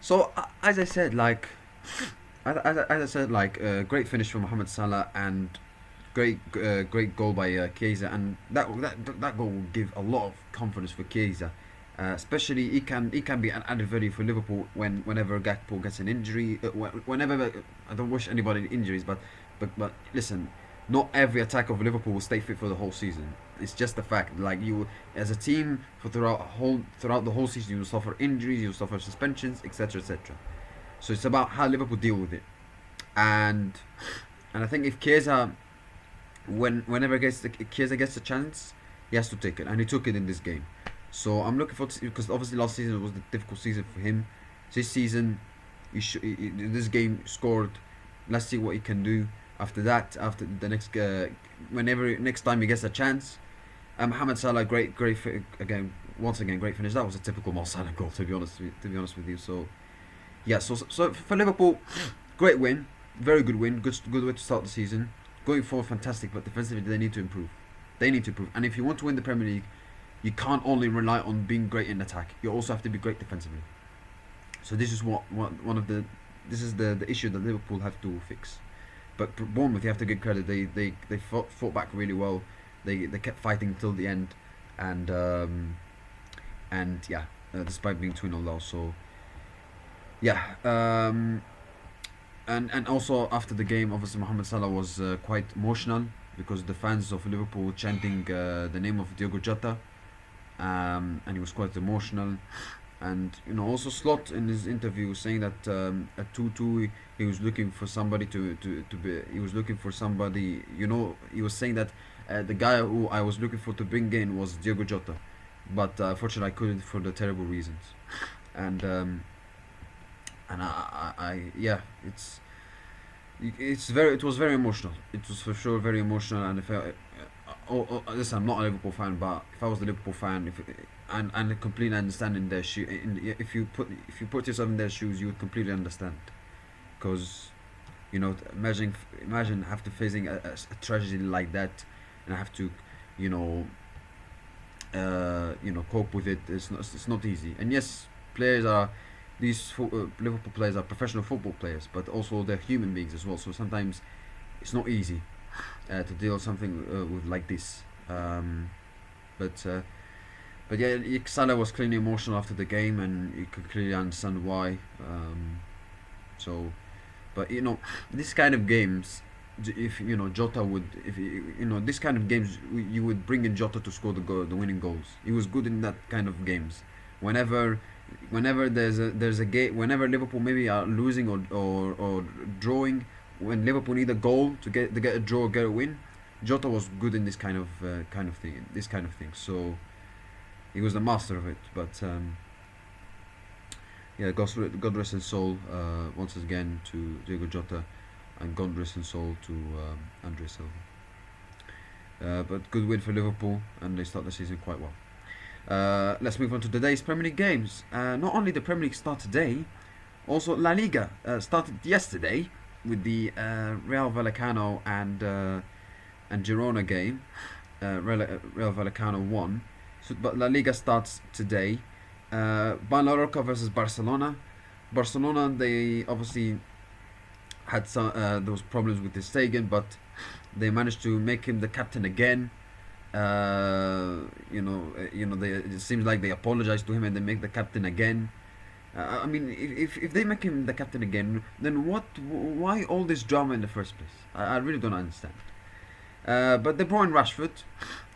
So as I said, like as I said, like great finish from Mohamed Salah and great goal by Chiesa, and that goal will give a lot of confidence for Chiesa. Especially he can be an added value for Liverpool whenever Gakpo gets an injury. Whenever I don't wish anybody injuries, but listen, not every attack of Liverpool will stay fit for the whole season. It's just a fact. Like you, as a team, throughout the whole season, you will suffer injuries, you will suffer suspensions, etc., etc. So it's about how Liverpool deal with it, and and I think if Chiesa whenever Chiesa gets a chance, he has to take it, and he took it in this game. So I'm looking forward to because obviously last season was the difficult season for him. This season, this game scored. Let's see what he can do after that. After the whenever next time he gets a chance. Mohamed Salah, again. Once again, great finish. That was a typical Mo Salah goal, to be honest with you. So yeah, so for Liverpool, great win, very good win, good way to start the season. Going forward, fantastic, but defensively they need to improve. They need to improve, and if you want to win the Premier League, you can't only rely on being great in attack. You also have to be great defensively. So this is one of the this is the issue that Liverpool have to fix. But Bournemouth, you have to give credit. They fought back really well. They kept fighting till the end, and yeah, despite being 2-0 low. So yeah, and also after the game, obviously Mohamed Salah was quite emotional because the fans of Liverpool chanting the name of Diogo Jota, and he was quite emotional. And also Slot in his interview was saying that at 2-2 he was looking for somebody to be. He was looking for somebody. He was saying that the guy who I was looking for to bring in was Diogo Jota, but unfortunately I couldn't for the terrible reasons. And yeah, it was very emotional. It was for sure very emotional. And if listen, I'm not a Liverpool fan, but if I was the Liverpool fan, and completely understand in their shoe, if you put yourself in their shoes, you would completely understand, because imagine have to facing a tragedy like that, and I have to, you know, cope with it. It's not easy. And yes, players are Liverpool players are professional football players, but also they're human beings as well. So sometimes it's not easy to deal with something with like this. But yeah, Salah was clearly emotional after the game, and you could clearly understand why. So, but this kind of games, if Jota would, if this kind of games, you would bring in Jota to score the winning goals. He was good in that kind of games. Whenever, there's a game, whenever Liverpool maybe are losing or drawing, when Liverpool need a goal to get a draw, get a win, Jota was good in this kind of thing. So he was the master of it. But yeah, God rest his soul once again to Diego Jota, and God rest his soul to Andre Silva. But good win for Liverpool, and they start the season quite well. Let's move on to today's Premier League games. Not only the Premier League start today, also La Liga started yesterday with the Real Vallecano and Girona game. Real Vallecano won, but La Liga starts today. Mallorca versus Barcelona. Barcelona, they obviously had some those problems with his Stegen, but they managed to make him the captain again. It seems like they apologized to him and they make the captain again. I mean, if they make him the captain again, then why all this drama in the first place? I really don't understand. But De Bruyne, Rashford,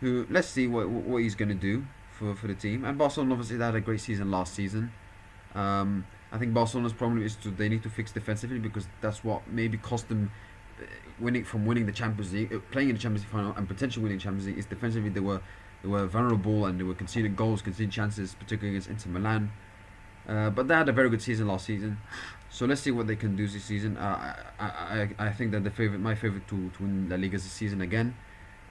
who let's see what he's gonna do for the team. And Barcelona obviously they had a great season last season. I think Barcelona's problem is they need to fix defensively, because that's what maybe cost them winning the Champions League, playing in the Champions League final, and potentially winning the Champions League. Is defensively they were vulnerable, and they were conceding goals, conceding chances, particularly against Inter Milan. But they had a very good season last season, so let's see what they can do this season. I think that my favorite to win La Liga this season again,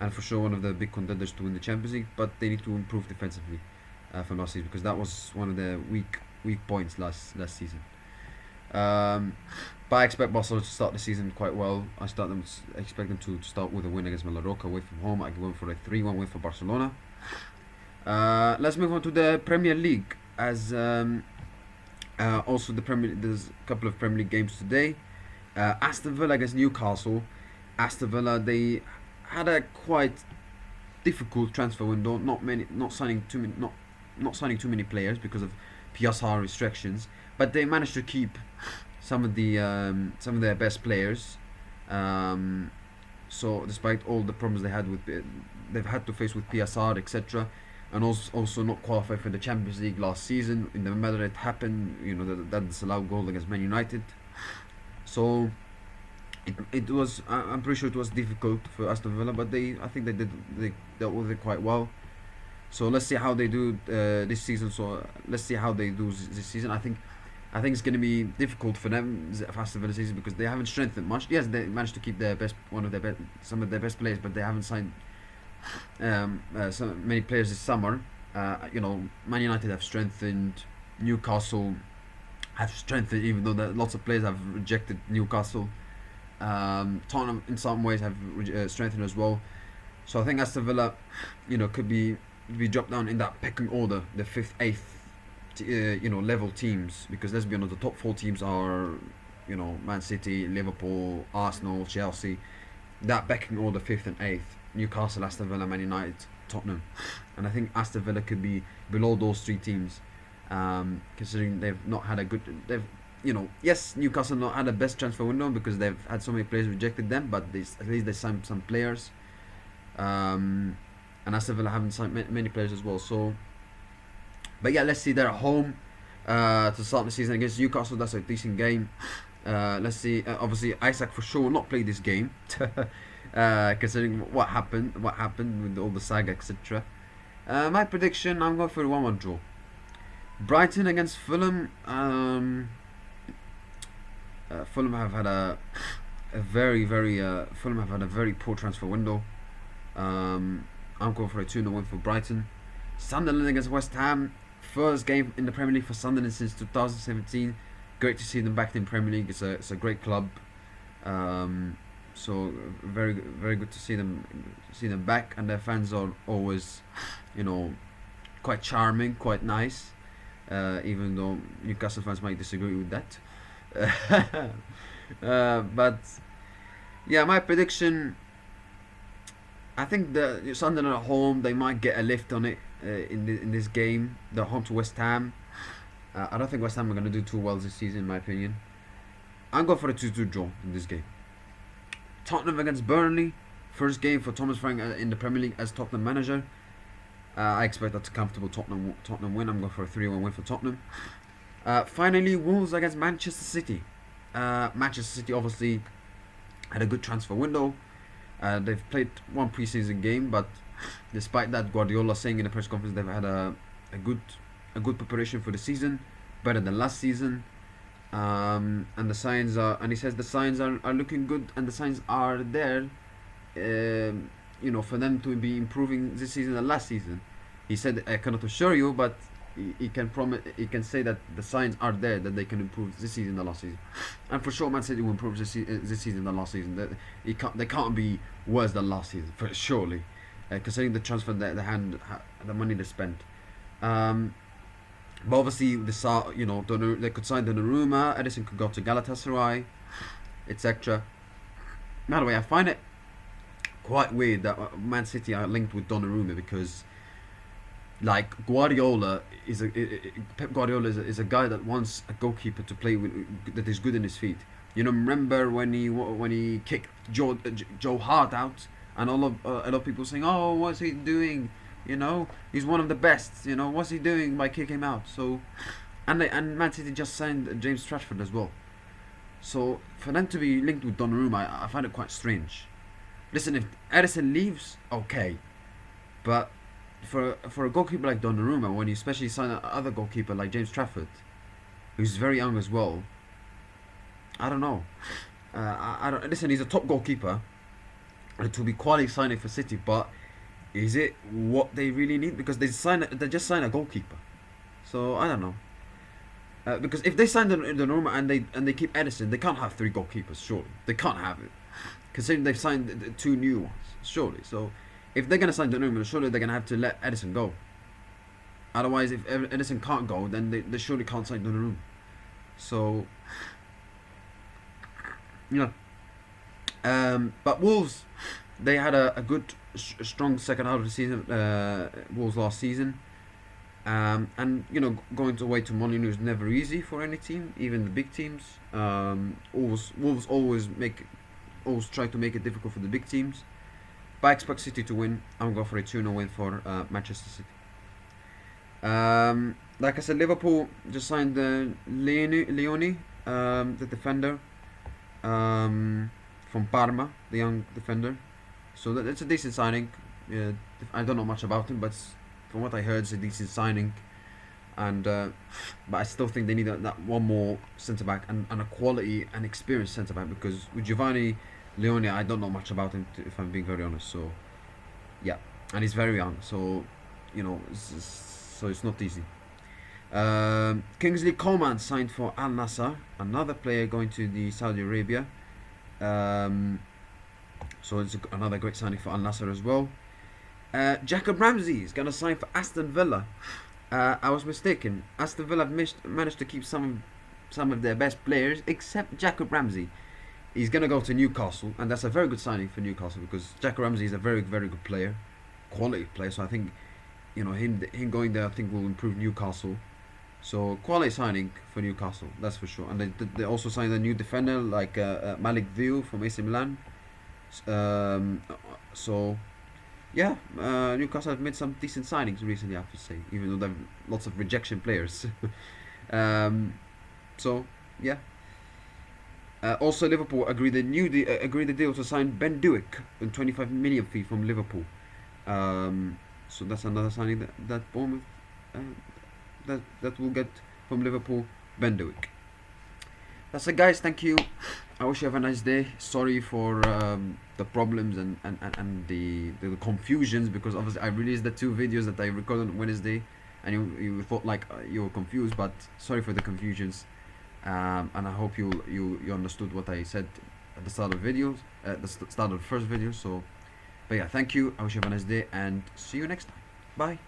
and for sure one of the big contenders to win the Champions League. But they need to improve defensively from last season, because that was one of the weak points last season. But I expect Barcelona to start the season quite well. I expect them to start with a win against Mallorca away from home. I go for a 3-1 win for Barcelona. Let's move on to the Premier League, as Also, there's a couple of Premier League games today. Aston Villa against Newcastle. Aston Villa, they had a quite difficult transfer window. Not signing too many, not signing too many players because of PSR restrictions. But they managed to keep some of their best players. Um, so despite all the problems they've had to face with PSR, etc., and also not qualify for the Champions League last season. In the matter it happened, that disallowed goal against Man United. So it was. I'm pretty sure it was difficult for Aston Villa, but I think they dealt with it quite well. So let's see how they do this season. So let's see how they do this season. I think it's going to be difficult for them for Aston Villa season because they haven't strengthened much. Yes, they managed to keep some of their best players, but they haven't signed so many players this summer. Man United have strengthened, Newcastle have strengthened, even though lots of players have rejected Newcastle. Tottenham, in some ways, have strengthened as well. So I think Aston Villa, could be dropped down in that pecking order, the fifth, eighth, level teams. Because let's be honest, the top four teams are, Man City, Liverpool, Arsenal, Chelsea. That pecking order, fifth and eighth: Newcastle, Aston Villa, Man United, Tottenham. And I think Aston Villa could be below those three teams, considering they've not had a good. Yes, Newcastle not had the best transfer window because they've had so many players rejected them, but at least they signed some players. And Aston Villa haven't signed many players as well. So, but yeah, let's see. They're at home to start the season against Newcastle. That's a decent game. Let's see. Obviously, Isaac for sure will not play this game, considering what happened with all the saga, etc. My prediction: I'm going for a 1-1 draw. Brighton against Fulham. Fulham have had a very Fulham have had a very poor transfer window. I'm going for a 2-0 win for Brighton. Sunderland against West Ham. First game in the Premier League for Sunderland since 2017. Great to see them back in Premier League. It's a great club. So very good to see them back, and their fans are always, quite charming, quite nice. Even though Newcastle fans might disagree with that. But yeah, my prediction. I think the Sunderland at home, they might get a lift on it in this game. They're home to West Ham. I don't think West Ham are going to do too well this season, in my opinion. I'm going for a 2-2 draw in this game. Tottenham against Burnley. First game for Thomas Frank in the Premier League as Tottenham manager. I expect that's a comfortable Tottenham win. I'm going for a 3-1 win for Tottenham. Finally, Wolves against Manchester City. Manchester City obviously had a good transfer window. They've played one preseason game, but despite that, Guardiola saying in the press conference they've had a good preparation for the season, better than last season. And he says the signs are looking good, and the signs are there. For them to be improving this season than last season. He said, I cannot assure you, but he can say that the signs are there that they can improve this season than last season. And for sure, Man City will improve this season than last season. They can't be worse than last season, for surely, considering the transfer that they had, the money they spent. But obviously, they could sign Donnarumma, Edison could go to Galatasaray, etc. By the way, I find it quite weird that Man City are linked with Donnarumma because, like, Pep Guardiola is a guy that wants a goalkeeper to play with that is good in his feet. Remember when he kicked Joe Hart out, and a lot of people saying, "Oh, what's he doing? He's one of the best. What's he doing by kicking him out?" So, and Man City just signed James Rashford as well. So for them to be linked with Donnarumma, I find it quite strange. Listen, if Edison leaves, okay, but for a goalkeeper like Donnarumma, when you especially sign another goalkeeper like James Trafford, who's very young as well, I don't know. I don't listen. He's a top goalkeeper, and it will be quality signing for City, but is it what they really need? Because they just signed a goalkeeper, so I don't know. Because if they sign Donnarumma and they keep Edison, they can't have three goalkeepers. Surely they can't have it, considering they've signed the two new ones. Surely, so if they're gonna sign Donnarumma, surely they're gonna have to let Edison go. Otherwise, if Edison can't go, then they surely can't sign Donnarumma. So you but Wolves, they had a good, strong second half of the season. Wolves last season, and going away to Molineux is never easy for any team, even the big teams. Wolves always try to make it difficult for the big teams. But I expect City to win. I'm going for a 2-0 win for Manchester City. Like I said, Liverpool just signed Leone, the defender, from Parma, the young defender. So it's a decent signing. I don't know much about him, but from what I heard, it's a decent signing. And but I still think they need that one more centre back and a quality and experienced centre back, because with Giovanni Leone, I don't know much about him, if I'm being very honest. So yeah, and he's very young, so so it's not easy. Kingsley Coman signed for Al Nassr, another player going to the Saudi Arabia. So it's another great signing for Al Nassr as well. Jacob Ramsey is going to sign for Aston Villa. I was mistaken. Aston Villa have managed to keep some of their best players, except Jacob Ramsey. He's going to go to Newcastle, and that's a very good signing for Newcastle, because Jacob Ramsey is a very, very good player, quality player. So I think him going there, I think, will improve Newcastle. So quality signing for Newcastle, that's for sure. And they also signed a new defender like Malik Thiaw from AC Milan. So yeah, Newcastle have made some decent signings recently, I have to say, even though they have lots of rejection players. So yeah. Also, Liverpool agreed the deal to sign Ben Duick on 25 million fee from Liverpool. So that's another signing that Bournemouth that will get from Liverpool, Ben Duick. That's it, guys. Thank you. I wish you have a nice day. Sorry for the problems and the confusions, because obviously I released the 2 videos that I recorded on Wednesday, and you thought like you were confused, but sorry for the confusions. And I hope you understood what I said at the start of videos, at the start of the first video. So, but yeah, thank you. I wish you have a nice day, and see you next time. Bye.